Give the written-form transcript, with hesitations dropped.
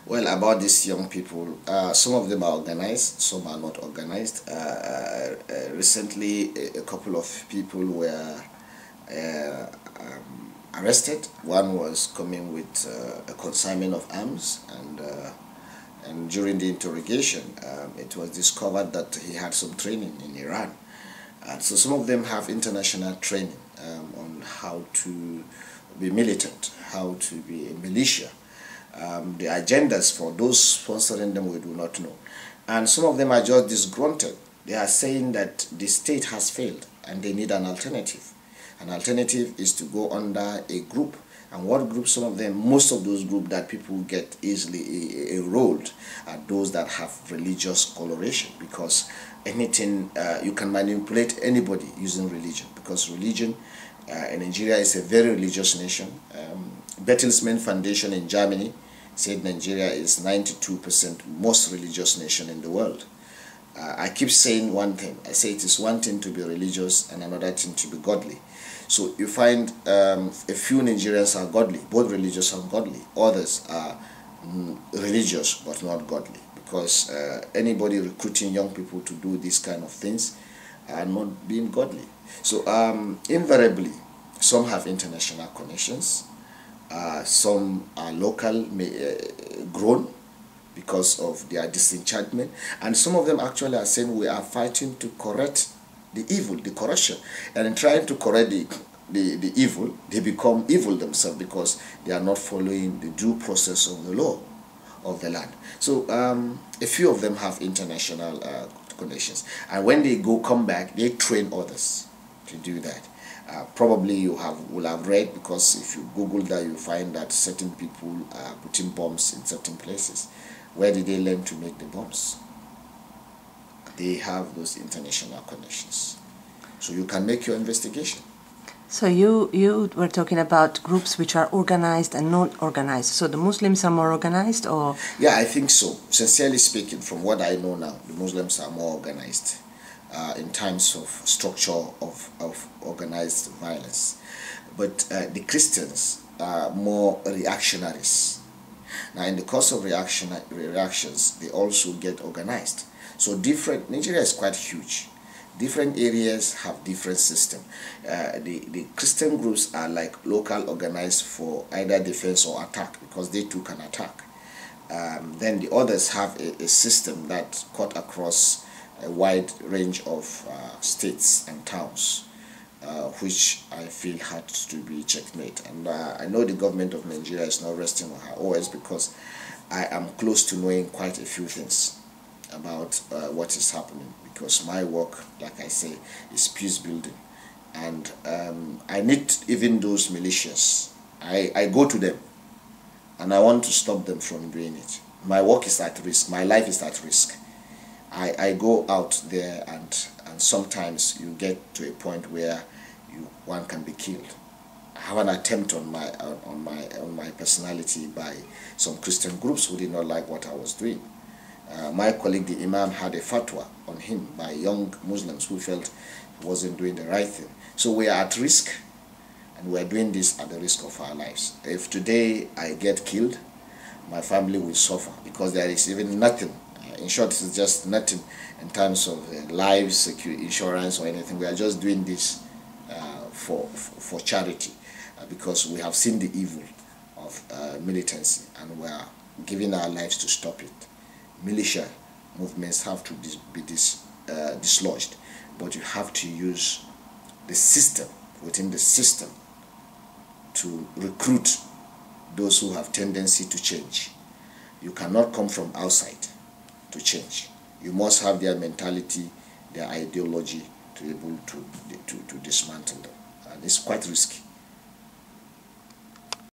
Well, about these young people, some of them are organized, some are not organized. Recently, a couple of people were arrested. One was coming with a consignment of arms, and during the interrogation, it was discovered that he had some training in Iran. So some of them have international training on how to be militant, how to be a militia. The agendas for those sponsoring them we do not know. And some of them are just disgruntled. They are saying that the state has failed and they need an alternative. An alternative is to go under a group. And what group? Some of them, most of those groups that people get easily enrolled are those that have religious coloration, because anything, you can manipulate anybody using religion, because religion in Nigeria is a very religious nation. Bertelsmann Foundation in Germany said Nigeria is 92% most religious nation in the world. I keep saying one thing. I say it is one thing to be religious and another thing to be godly. So you find a few Nigerians are godly, both religious and godly. Others are religious but not godly, because anybody recruiting young people to do these kind of things are not being godly. So invariably, some have international connections. Some are local, grown because of their disenchantment, and some of them actually are saying we are fighting to correct the evil, the corruption, and in trying to correct the evil, they become evil themselves because they are not following the due process of the law of the land. So a few of them have international connections, and when they come back, they train others to do that. Probably you will have read, because if you Google that, you find that certain people are putting bombs in certain places. Where did they learn to make the bombs? They have those international connections. So you can make your investigation. So you were talking about groups which are organized and not organized. So the Muslims are more organized, or? Yeah, I think so. Sincerely speaking, from what I know now, the Muslims are more organized in terms of structure of organized violence. But the Christians are more reactionaries. Now, in the course of reactions, they also get organized. So Nigeria is quite huge. Different areas have different system. The Christian groups are like local organized for either defense or attack, because they too can attack. Then the others have a system that cut across a wide range of states and towns, which I feel had to be checkmate. And I know the government of Nigeria is not resting on her oars, because I am close to knowing quite a few things about what is happening, because my work, like I say, is peace building. And I need even those militias. I go to them and I want to stop them from doing it. My work is at risk. My life is at risk. I go out there, and sometimes you get to a point where one can be killed. I have an attempt on my personality by some Christian groups who did not like what I was doing. My colleague, the Imam, had a fatwa on him by young Muslims who felt he wasn't doing the right thing. So we are at risk, and we are doing this at the risk of our lives. If today I get killed, my family will suffer, because there is even nothing. In short, it's just nothing in terms of life security, insurance, or anything. We are just doing this for charity, because we have seen the evil of militancy, and we are giving our lives to stop it. Militia movements have to be dislodged, but you have to use the system, within the system, to recruit those who have tendency to change. You cannot come from outside to change. You must have their mentality, their ideology, to be able to dismantle them. And it's quite risky.